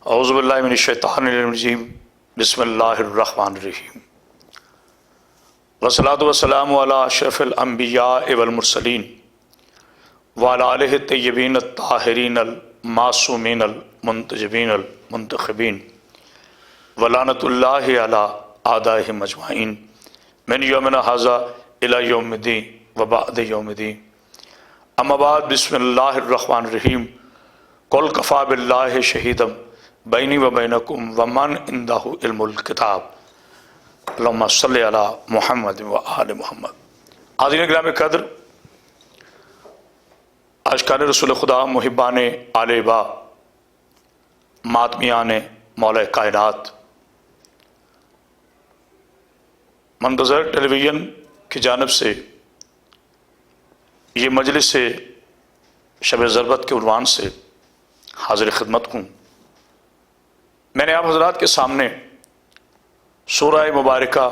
اعوذ باللہ من الشیطان الرجیم بسم اللہ الرحمن الرحیم والصلاۃ والسلام علی اشرف الانبیاء والمرسلین وعلی آلہ الطیبین الطاہرین المعصومین المنتجبین المنتخبین ولعنۃ اللہ علی اعدائہم اجمعین من یومنا ھذا الی یوم الدین وبعد یوم الدین اما بعد بسم اللہ الرحمن الرحیم قل کفی باللہ شہیدا بینی و بینکم ومن عندہ علم الکتاب اللہم صلی علی محمد و آل محمد۔ حاضرین گرامی قدر، عاشقان رسول خدا، محبان آل با، ماتمیان مولا کائنات، منتظر ٹیلی ویژن کی جانب سے یہ مجلس شب ضربت کے عنوان سے حاضر خدمت ہوں۔ میں نے آپ حضرات کے سامنے سورہ مبارکہ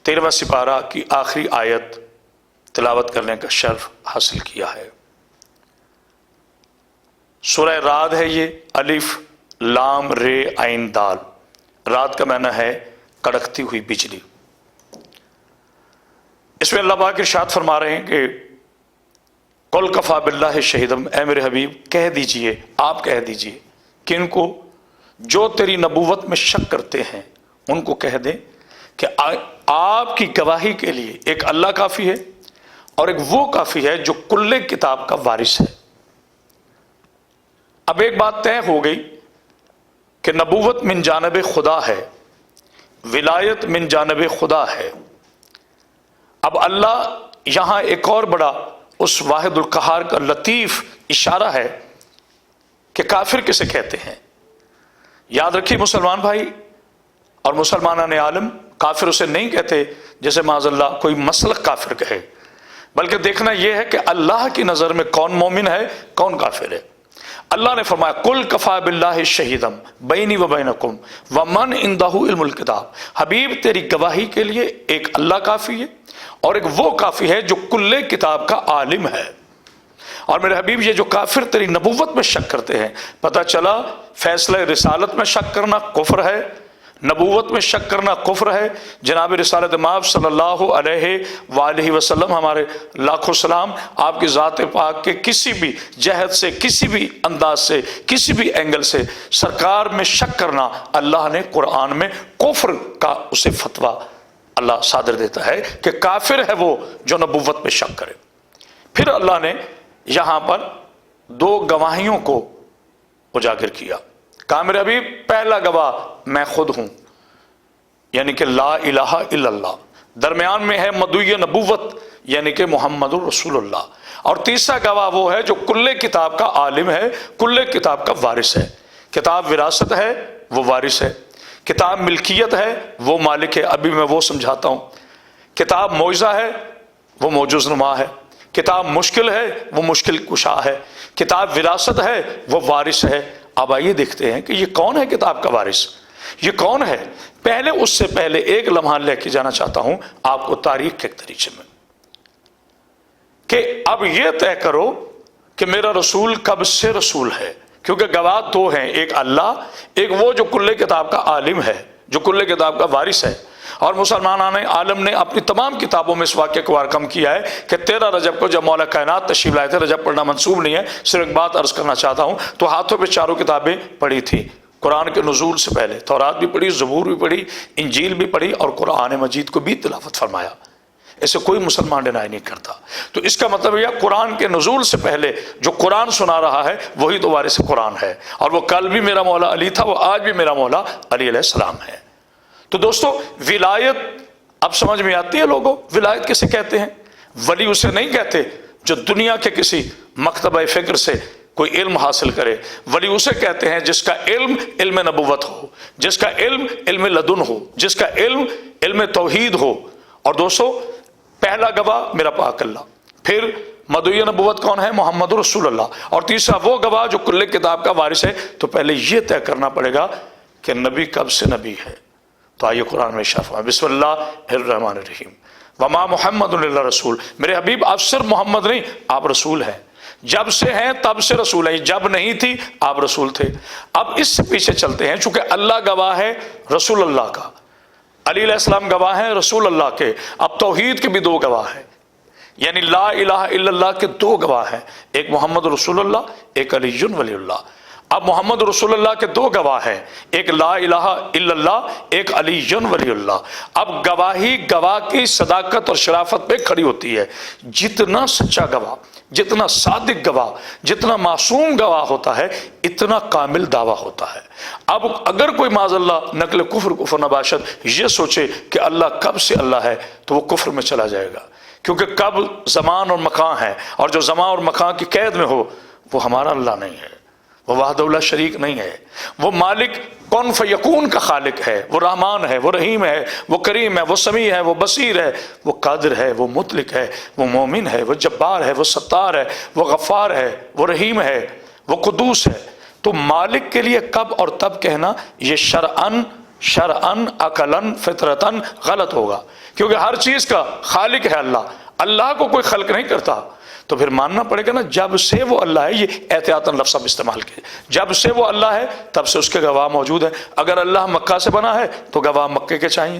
13واں سپارہ کی آخری آیت تلاوت کرنے کا شرف حاصل کیا ہے۔ سورہ رعد ہے یہ، الف لام رے عین دال۔ رات کا معنی ہے کڑکتی ہوئی بجلی۔ اس میں اللہ پاک ارشاد فرما رہے ہیں کہ قل کفی باللہ شہیدا، اے میرے حبیب کہہ دیجئے، آپ کہہ دیجئے کہ ان کو جو تیری نبوت میں شک کرتے ہیں ان کو کہہ دیں کہ آپ کی گواہی کے لیے ایک اللہ کافی ہے اور ایک وہ کافی ہے جو کل کتاب کا وارث ہے۔ اب ایک بات طے ہو گئی کہ نبوت من جانب خدا ہے، ولایت من جانب خدا ہے۔ اب اللہ یہاں ایک اور بڑا اس واحد القہار کا لطیف اشارہ ہے کہ کافر کسے کہتے ہیں۔ یاد رکھیے مسلمان بھائی اور مسلمانان عالم، کافر اسے نہیں کہتے جیسے معاذ اللہ کوئی مسلک کافر کہے، بلکہ دیکھنا یہ ہے کہ اللہ کی نظر میں کون مومن ہے کون کافر ہے۔ اللہ نے فرمایا قل کفی باللہ شہیدا بینی و بینکم ومن عندہ علم الکتاب، حبیب تیری گواہی کے لیے ایک اللہ کافی ہے اور ایک وہ کافی ہے جو کل کتاب کا عالم ہے۔ اور میرے حبیب یہ جو کافر تیری نبوت میں شک کرتے ہیں، پتہ چلا فیصلہ رسالت میں شک کرنا کفر ہے، نبوت میں شک کرنا کفر ہے۔ جناب رسالت مآب صلی اللہ علیہ وآلہ وسلم، ہمارے لاکھوں سلام، آپ کی ذات پاک کے کسی بھی جہت سے، کسی بھی انداز سے، کسی بھی اینگل سے سرکار میں شک کرنا، اللہ نے قرآن میں کفر کا اسے فتویٰ اللہ صادر دیتا ہے کہ کافر ہے وہ جو نبوت میں شک کرے۔ پھر اللہ نے یہاں پر دو گواہیوں کو اجاگر کیا۔ کہا میرے حبیب پہلا گواہ میں خود ہوں، یعنی کہ لا الہ الا اللہ، درمیان میں ہے مدعی نبوت یعنی کہ محمد الرسول اللہ، اور تیسرا گواہ وہ ہے جو کل کتاب کا عالم ہے، کل کتاب کا وارث ہے۔ کتاب وراثت ہے، وہ وارث ہے۔ کتاب ملکیت ہے، وہ مالک ہے۔ ابھی میں وہ سمجھاتا ہوں۔ کتاب معجزہ ہے، وہ معجز نما ہے۔ کتاب مشکل ہے، وہ مشکل کشا ہے۔ کتاب وراثت ہے، وہ وارث ہے۔ اب آئیے دیکھتے ہیں کہ یہ کون ہے کتاب کا وارث، یہ کون ہے۔ پہلے اس سے پہلے ایک لمحہ لے کے جانا چاہتا ہوں آپ کو تاریخ کے طریقے میں، کہ اب یہ طے کرو کہ میرا رسول کب سے رسول ہے، کیونکہ گواہ دو ہیں، ایک اللہ، ایک وہ جو کل کتاب کا عالم ہے، جو کل کتاب کا وارث ہے۔ اور مسلمانان عالم نے اپنی تمام کتابوں میں اس واقعے کو کم کیا ہے کہ 13 رجب کو جب مولا کائنات تشریف لائے تھے، رجب پڑھنا منسوب نہیں ہے، صرف ایک بات عرض کرنا چاہتا ہوں، تو ہاتھوں پہ چاروں کتابیں پڑھی تھی قرآن کے نزول سے پہلے، تورات بھی پڑھی، زبور بھی پڑھی، انجیل بھی پڑھی، اور قرآن مجید کو بھی تلاوت فرمایا۔ اسے کوئی مسلمان ڈینائی نہیں کرتا۔ تو اس کا مطلب یہ قرآن کے نزول سے پہلے جو قرآن سنا رہا ہے وہی تو وارث قرآن ہے، اور وہ کل بھی میرا مولا علی تھا، وہ آج بھی میرا مولا علی علیہ السلام ہے۔ تو دوستو ولایت اب سمجھ میں آتی ہے لوگوں، ولایت کسے کہتے ہیں؟ ولی اسے نہیں کہتے جو دنیا کے کسی مکتبہ فکر سے کوئی علم حاصل کرے، ولی اسے کہتے ہیں جس کا علم علم نبوت ہو، جس کا علم علم لدن ہو، جس کا علم علم توحید ہو۔ اور دوستو پہلا گواہ میرا پاک اللہ، پھر مدعی نبوت کون ہے؟ محمد رسول اللہ، اور تیسرا وہ گواہ جو کل کتاب کا وارث ہے۔ تو پہلے یہ طے کرنا پڑے گا کہ نبی کب سے نبی ہے۔ تو آئیے قرآن میں ارشاد فرمایا بسم اللہ الرحمن الرحیم وما محمد الا رسول، میرے حبیب آپ صرف محمد نہیں، آپ رسول ہیں۔ جب سے ہیں تب سے رسول ہیں، جب نہیں تھی آپ رسول تھے۔ اب اس سے پیچھے چلتے ہیں، چونکہ اللہ گواہ ہے رسول اللہ کا، علی علیہ السلام گواہ ہیں رسول اللہ کے، اب توحید کے بھی دو گواہ ہیں، یعنی لا الہ الا اللہ کے دو گواہ ہیں، ایک محمد رسول اللہ، ایک علی ولی اللہ۔ اب محمد رسول اللہ کے دو گواہ ہیں، ایک لا الہ الا اللہ، ایک علی ولی اللہ۔ اب گواہی گواہ کی صداقت اور شرافت پہ کھڑی ہوتی ہے، جتنا سچا گواہ، جتنا صادق گواہ، جتنا معصوم گواہ ہوتا ہے، اتنا کامل دعویٰ ہوتا ہے۔ اب اگر کوئی معاذ اللہ نقل کفر نباشد یہ سوچے کہ اللہ کب سے اللہ ہے، تو وہ کفر میں چلا جائے گا، کیونکہ کب زمان اور مکان ہے، اور جو زمان اور مکان کی قید میں ہو وہ ہمارا اللہ نہیں ہے، وہ وحدہ لا شریک نہیں ہے، وہ مالک کن فیکون کا خالق ہے، وہ رحمان ہے، وہ رحیم ہے، وہ کریم ہے، وہ سمیع ہے، وہ بصیر ہے، وہ قادر ہے، وہ مطلق ہے، وہ مومن ہے، وہ جبار ہے، وہ ستار ہے، وہ غفار ہے، وہ رحیم ہے، وہ قدوس ہے۔ تو مالک کے لیے کب اور تب کہنا یہ شرعن عقلاً فطرتاً غلط ہوگا، کیونکہ ہر چیز کا خالق ہے اللہ، اللہ کو کوئی خلق نہیں کرتا۔ تو پھر ماننا پڑے گا نا جب سے وہ اللہ ہے، یہ احتیاطاً لفظ اب استعمال کیے، جب سے وہ اللہ ہے تب سے اس کے گواہ موجود ہیں۔ اگر اللہ مکہ سے بنا ہے تو گواہ مکے کے چاہیے،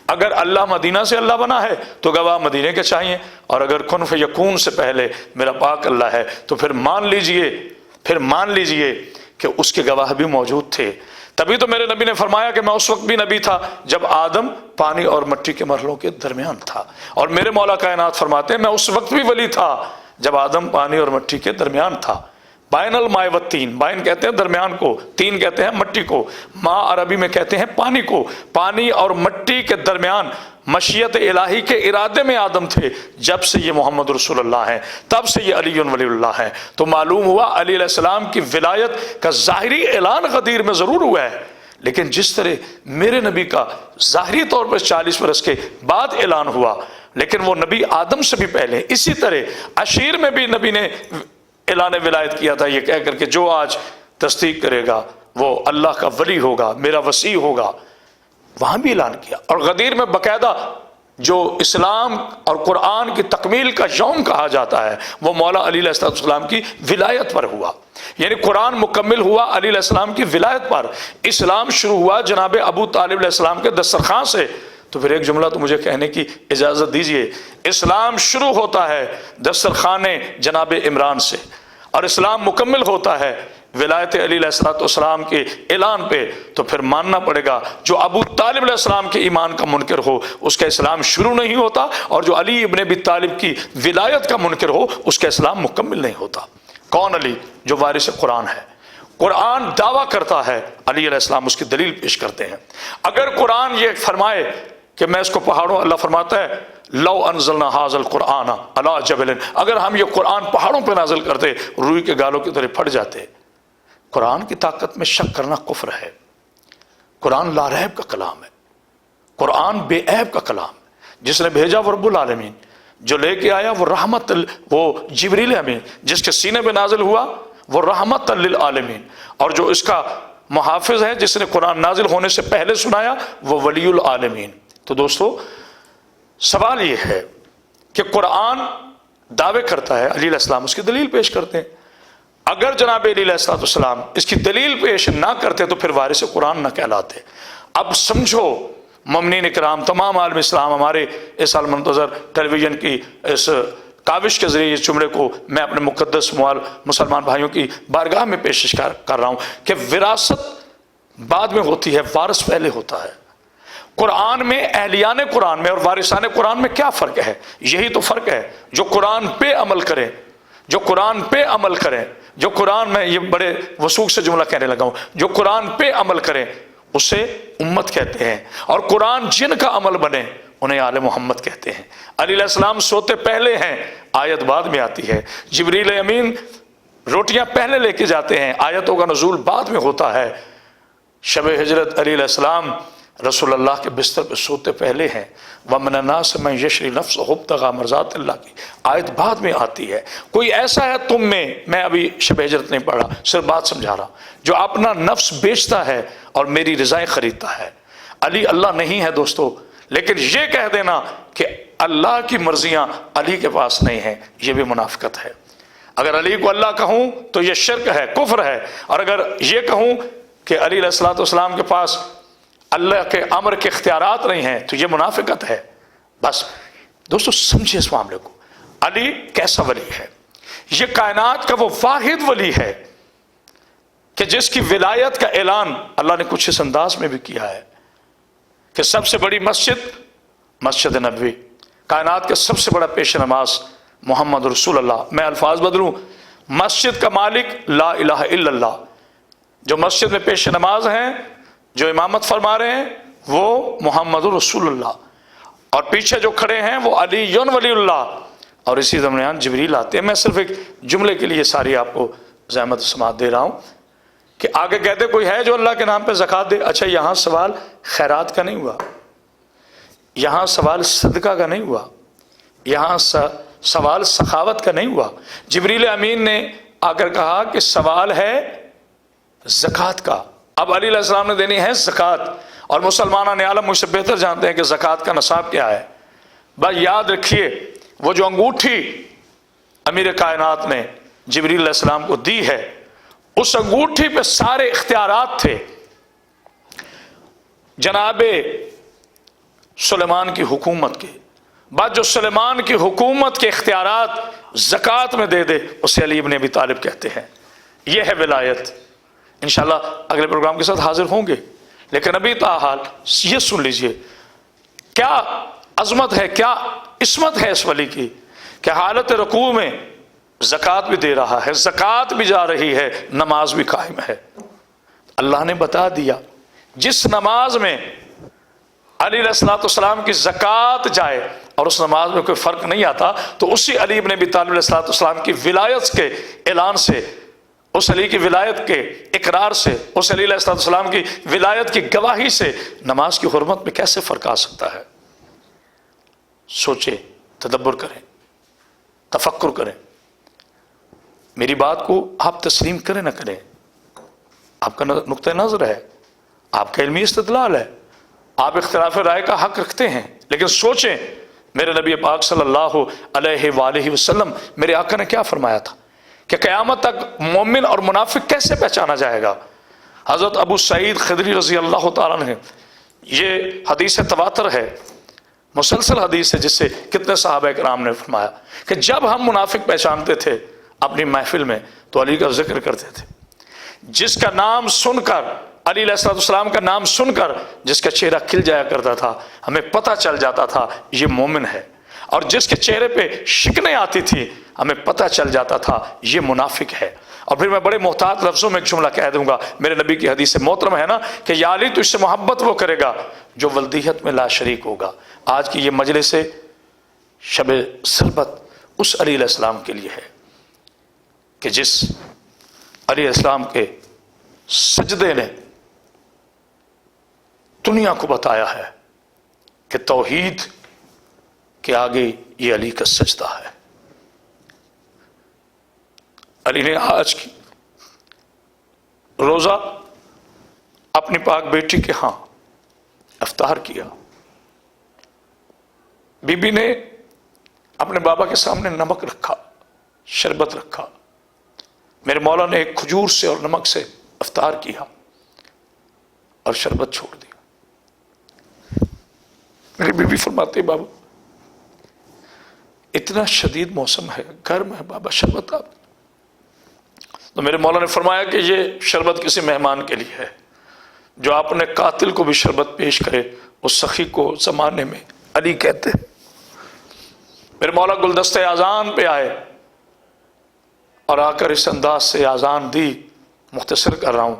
اگر اللہ مدینہ سے اللہ بنا ہے تو گواہ مدینے کے چاہیے، اور اگر کن فیکون سے پہلے میرا پاک اللہ ہے تو پھر مان لیجئے کہ اس کے گواہ بھی موجود تھے۔ تبھی تو میرے نبی نے فرمایا کہ میں اس وقت بھی نبی تھا جب آدم پانی اور مٹی کے مرحلوں کے درمیان تھا، اور میرے مولا کائنات فرماتے ہیں میں اس وقت بھی ولی تھا جب آدم پانی اور مٹی کے درمیان تھا۔ بین الماء والتین، بین کہتے ہیں درمیان کو، تین کہتے ہیں مٹی کو، ماء عربی میں کہتے ہیں پانی کو، پانی اور مٹی کے درمیان مشیت الہی کے ارادے میں آدم تھے۔ جب سے یہ محمد رسول اللہ ہیں تب سے یہ علی ولی اللہ ہیں۔ تو معلوم ہوا علی علیہ السلام کی ولایت کا ظاہری اعلان غدیر میں ضرور ہوا ہے، لیکن جس طرح میرے نبی کا ظاہری طور پر 40 برس کے بعد اعلان ہوا، لیکن وہ نبی آدم سے بھی پہلے، اسی طرح عشیر میں بھی نبی نے اعلان ولایت کیا تھا یہ کہہ کر کہ جو آج تصدیق کرے گا وہ اللہ کا ولی ہوگا، میرا وصی ہوگا، وہاں بھی اعلان کیا۔ اور غدیر میں باقاعدہ جو اسلام اور قرآن کی تکمیل کا یوم کہا جاتا ہے وہ مولا علی علیہ السلام کی ولایت پر ہوا، یعنی قرآن مکمل ہوا علی علیہ السلام کی ولایت پر، اسلام شروع ہوا جناب ابو طالب علیہ السلام کے دسترخوان سے۔ تو پھر ایک جملہ تو مجھے کہنے کی اجازت دیجئے، اسلام شروع ہوتا ہے دسترخوان جناب عمران سے، اور اسلام مکمل ہوتا ہے ولایت علی علیہ السلام کے اعلان پہ۔ تو پھر ماننا پڑے گا جو ابو طالب علیہ السلام کے ایمان کا منکر ہو اس کا اسلام شروع نہیں ہوتا، اور جو علی ابن ابی طالب کی ولایت کا منکر ہو اس کا اسلام مکمل نہیں ہوتا۔ کون علی؟ جو وارث قرآن ہے، قرآن دعویٰ کرتا ہے، علی علیہ السلام اس کی دلیل پیش کرتے ہیں۔ اگر قرآن یہ فرمائے کہ میں اس کو پہاڑوں، اللہ فرماتا ہے لو انزلنا ھذا القرآن علی جبل، اگر ہم یہ قرآن پہاڑوں پہ نازل کرتے روئی کے گالوں کی طرح پھٹ جاتے۔ قرآن کی طاقت میں شک کرنا کفر ہے۔ قرآن لا ریب کا کلام ہے، قرآن بے عیب کا کلام ہے، جس نے بھیجا وہ رب العالمین، جو لے کے آیا وہ رحمت، وہ جبریل امین جس کے سینے پہ نازل ہوا وہ رحمت للعالمین، اور جو اس کا محافظ ہے جس نے قرآن نازل ہونے سے پہلے سنایا وہ ولی العالمین۔ تو دوستو سوال یہ ہے کہ قرآن دعوے کرتا ہے، علی علیہ السلام اس کی دلیل پیش کرتے ہیں، اگر جناب علی علیہ السلام اس کی دلیل پیش نہ کرتے تو پھر وارث قرآن نہ کہلاتے۔ اب سمجھو مومنین اکرام، تمام عالم اسلام، ہمارے اس سال منتظر ٹیلی ویژن کی اس کاوش کے ذریعے اس جملے کو میں اپنے مقدس مسلمان بھائیوں کی بارگاہ میں پیش کر رہا ہوں کہ وراثت بعد میں ہوتی ہے، وارث پہلے ہوتا ہے۔ قرآن میں، اہلیان قرآن میں اور وارثان قرآن میں کیا فرق ہے؟ یہی تو فرق ہے، جو قرآن پہ عمل کریں، جو قرآن پہ عمل کریں، جو قرآن میں، یہ بڑے وثوق سے جملہ کہنے لگا ہوں، جو قرآن پہ عمل کریں اسے امت کہتے ہیں، اور قرآن جن کا عمل بنے انہیں آل محمد کہتے ہیں۔ علی علیہ السلام سوتے پہلے ہیں، آیت بعد میں آتی ہے۔ جبریل امین روٹیاں پہلے لے کے جاتے ہیں، آیتوں کا نزول بعد میں ہوتا ہے۔ شب ہجرت علی علیہ السلام رسول اللہ کے بستر پہ سوتے پہلے ہیں۔ وَمِنَ النَّاسِ مَن يَشْرِي نَفْسَهُ ابْتِغَاءَ مَرْضَاتِ اللَّهِ کی آیت بعد میں آتی ہے۔ کوئی ایسا ہے تم میں ابھی شب ہجرت نہیں پڑھ رہا، صرف بات سمجھا رہا، جو اپنا نفس بیچتا ہے اور میری رضائیں خریدتا ہے۔ علی اللہ نہیں ہے دوستو، لیکن یہ کہہ دینا کہ اللہ کی مرضیاں علی کے پاس نہیں ہیں، یہ بھی منافقت ہے۔ اگر علی کو اللہ کہوں تو یہ شرک ہے، کفر ہے، اور اگر یہ کہوں کہ علی علیہ الصلوۃ والسلام کے پاس اللہ کے امر کے اختیارات نہیں ہیں تو یہ منافقت ہے۔ بس دوستو سمجھے اس معاملے کو، علی کیسا ولی ہے؟ یہ کائنات کا وہ واحد ولی ہے کہ جس کی ولایت کا اعلان اللہ نے کچھ اس انداز میں بھی کیا ہے کہ سب سے بڑی مسجد مسجد نبوی، کائنات کا سب سے بڑا پیش نماز محمد رسول اللہ۔ میں الفاظ بدلوں، مسجد کا مالک لا الہ الا اللہ، جو مسجد میں پیش نماز ہیں، جو امامت فرما رہے ہیں، وہ محمد رسول اللہ، اور پیچھے جو کھڑے ہیں وہ علی ولی اللہ، اور اسی درمیان جبریل آتے ہیں۔ میں صرف ایک جملے کے لیے ساری آپ کو زحمت سماعت دے رہا ہوں کہ آگے کہتے کوئی ہے جو اللہ کے نام پہ زکوٰۃ دے؟ اچھا یہاں سوال خیرات کا نہیں ہوا، یہاں سوال صدقہ کا نہیں ہوا، یہاں سوال سخاوت کا نہیں ہوا۔ جبریل امین نے آ کر کہا کہ سوال ہے زکوٰۃ کا۔ اب علی علیہ السلام نے دینی ہے زکوٰۃ، اور مسلمانان عالم مجھ سے بہتر جانتے ہیں کہ زکوٰۃ کا نصاب کیا ہے۔ بس یاد رکھیے وہ جو انگوٹھی امیر کائنات نے جبریل علیہ السلام کو دی ہے، اس انگوٹھی پہ سارے اختیارات تھے جناب سلیمان کی حکومت کے۔ بعد جو سلیمان کی حکومت کے اختیارات زکوٰۃ میں دے دے اسے علی ابن ابی طالب کہتے ہیں۔ یہ ہے ولایت۔ انشاءاللہ اگلے پروگرام کے ساتھ حاضر ہوں گے، لیکن ابھی تاحال یہ سن لیجئے کیا عظمت ہے، کیا عصمت ہے اس ولی کی کہ حالت رکوع میں زکوٰۃ بھی دے رہا ہے، زکوٰۃ بھی جا رہی ہے، نماز بھی قائم ہے۔ اللہ نے بتا دیا جس نماز میں علی علیہ السلام کی زکوٰۃ جائے اور اس نماز میں کوئی فرق نہیں آتا، تو اسی علی ابن ابی طالب علیہ السلام کی ولایت کے اعلان سے، اس علی کی ولایت کے اقرار سے، اس علی علیہ السلام کی ولایت کی گواہی سے نماز کی حرمت میں کیسے فرق آ سکتا ہے؟ سوچیں، تدبر کریں، تفکر کریں۔ میری بات کو آپ تسلیم کریں نہ کریں، آپ کا نقطہ نظر ہے، آپ کا علمی استدلال ہے، آپ اختلاف رائے کا حق رکھتے ہیں، لیکن سوچیں میرے نبی پاک صلی اللہ علیہ وآلہ وسلم، میرے آقا نے کیا فرمایا تھا کہ قیامت تک مومن اور منافق کیسے پہچانا جائے گا؟ حضرت ابو سعید خدری رضی اللہ تعالیٰ عنہ، یہ حدیث تواتر ہے، مسلسل حدیث ہے، جس سے کتنے صحابہ کرام نے فرمایا کہ جب ہم منافق پہچانتے تھے اپنی محفل میں تو علی کا ذکر کرتے تھے۔ جس کا نام سن کر، علی علیہ السلام کا نام سن کر جس کا چہرہ کھل جایا کرتا تھا، ہمیں پتہ چل جاتا تھا یہ مومن ہے، اور جس کے چہرے پہ شکنیں آتی تھی ہمیں پتہ چل جاتا تھا یہ منافق ہے۔ اور پھر میں بڑے محتاط لفظوں میں ایک جملہ کہہ دوں گا، میرے نبی کی حدیث محترم ہے نا کہ یا علی تو اس سے محبت وہ کرے گا جو ولدیت میں لا شریک ہوگا۔ آج کی یہ مجلس شب سلبت اس علی علیہ السلام کے لیے ہے کہ جس علی علیہ السلام کے سجدے نے دنیا کو بتایا ہے کہ توحید کے آگے یہ علی کا سجدہ ہے۔ علی نے آج کی روزہ اپنی پاک بیٹی کے ہاں افطار کیا، بی بی نے اپنے بابا کے سامنے نمک رکھا، شربت رکھا، میرے مولا نے ایک کھجور سے اور نمک سے افطار کیا اور شربت چھوڑ دیا۔ میری بی بی فرماتی بابا اتنا شدید موسم ہے، گرم ہے بابا، شربت آپ۔ تو میرے مولا نے فرمایا کہ یہ شربت کسی مہمان کے لیے ہے، جو اپنے قاتل کو بھی شربت پیش کرے اس سخی کو زمانے میں علی کہتے ہیں۔ میرے مولا گلدستہ اذان پہ آئے اور آ کر اس انداز سے اذان دی، مختصر کر رہا ہوں،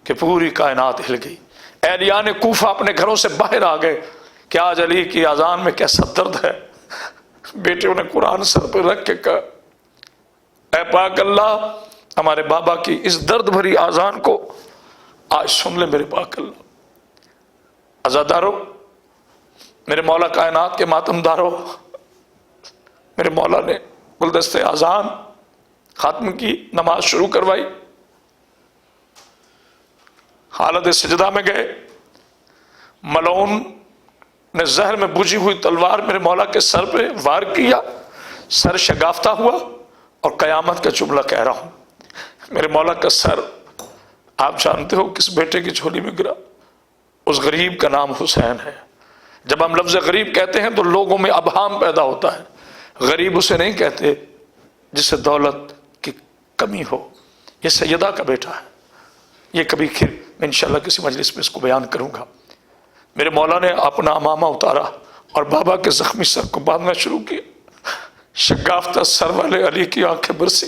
کہ پوری کائنات ہل گئی۔ اہلیان کوفہ اپنے گھروں سے باہر آ گئے کہ آج علی کی اذان میں کیسا درد ہے۔ بیٹیوں نے قرآن سر پہ رکھ کے کہا اے پاک اللہ ہمارے بابا کی اس درد بھری اذان کو آج سن لے میرے پاک اللہ۔ عزادارو، میرے مولا کائنات کے ماتم دارو، میرے مولا نے گلدستہ اذان ختم کی، نماز شروع کروائی، حالت سجدہ میں گئے، ملعون نے زہر میں بجھی ہوئی تلوار میرے مولا کے سر پہ وار کیا، سر شگافتہ ہوا اور قیامت کا جملہ کہہ رہا ہوں، میرے مولا کا سر آپ جانتے ہو کس بیٹے کی جھولی میں گرا؟ اس غریب کا نام حسین ہے۔ جب ہم لفظ غریب کہتے ہیں تو لوگوں میں ابہام پیدا ہوتا ہے۔ غریب اسے نہیں کہتے جسے دولت کی کمی ہو، یہ سیدہ کا بیٹا ہے۔ یہ کبھی پھر میں انشاءاللہ کسی مجلس میں اس کو بیان کروں گا۔ میرے مولا نے اپنا امامہ اتارا اور بابا کے زخمی سر کو باندھنا شروع کیا۔ شگافتہ سر والے علی کی آنکھیں برسی،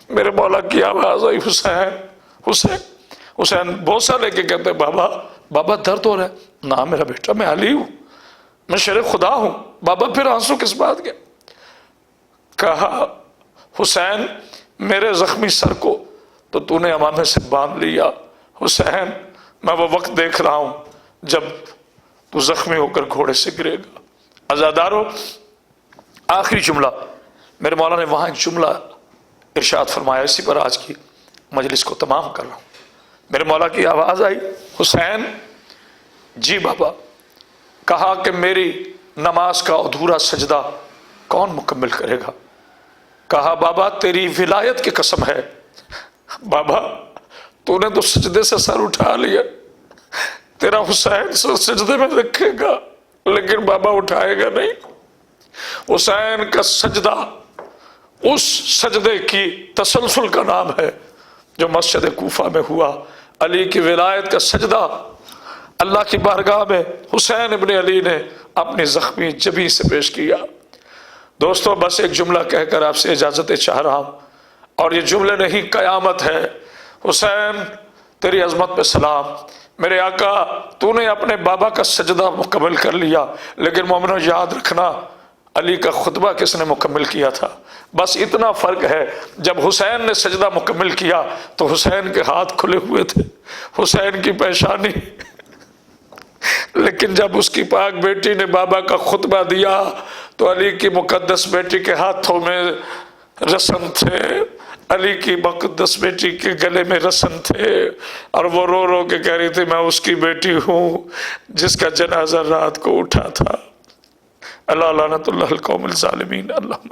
میرے مولا کی آواز آئی، حسین حسین حسین۔ بوسہ لے کے کہتے بابا بابا درد ہو رہا ہے؟ نہ میرا بیٹا، میں علی ہوں، میں شیر خدا ہوں۔ بابا پھر آنسو کس بات کے؟ کہا حسین میرے زخمی سر کو تو نے امامے سے باندھ لیا، حسین میں وہ وقت دیکھ رہا ہوں جب تو زخمی ہو کر گھوڑے سے گرے گا۔ عزادارو، آخری جملہ میرے مولا نے وہاں ایک جملہ ارشاد فرمایا، اسی پر آج کی مجلس کو تمام کر رہا ہوں۔ میرے مولا کی آواز آئی، حسین جی بابا۔ کہا کہ میری نماز کا ادھورا سجدہ کون مکمل کرے گا؟ کہا بابا تیری ولایت کی قسم ہے، بابا تو نے تو سجدے سے سر اٹھا لیا، تیرا حسین سجدے میں رکھے گا لیکن بابا اٹھائے گا نہیں۔ حسین کا سجدہ اس سجدے کی تسلسل کا نام ہے جو مسجد کوفہ میں ہوا۔ علی کی ولایت کا سجدہ اللہ کی بارگاہ میں حسین ابن علی نے اپنی زخمی جبین سے پیش کیا۔ دوستو بس ایک جملہ کہہ کر آپ سے اجازت چاہ رہا ہوں، اور یہ جملے نہیں قیامت ہے۔ حسین تیری عظمت پہ سلام، میرے آقا تو نے اپنے بابا کا سجدہ مکمل کر لیا، لیکن مومنو یاد رکھنا علی کا خطبہ کس نے مکمل کیا تھا؟ بس اتنا فرق ہے، جب حسین نے سجدہ مکمل کیا تو حسین کے ہاتھ کھلے ہوئے تھے، حسین کی پیشانی، لیکن جب اس کی پاک بیٹی نے بابا کا خطبہ دیا تو علی کی مقدس بیٹی کے ہاتھوں میں رسن تھے، علی کی مقدس بیٹی کے گلے میں رسن تھے، اور وہ رو رو کے کہہ رہی تھی میں اس کی بیٹی ہوں جس کا جنازہ رات کو اٹھا تھا۔ اللہ لعنت اللہ القوم الظالمین۔ اللہ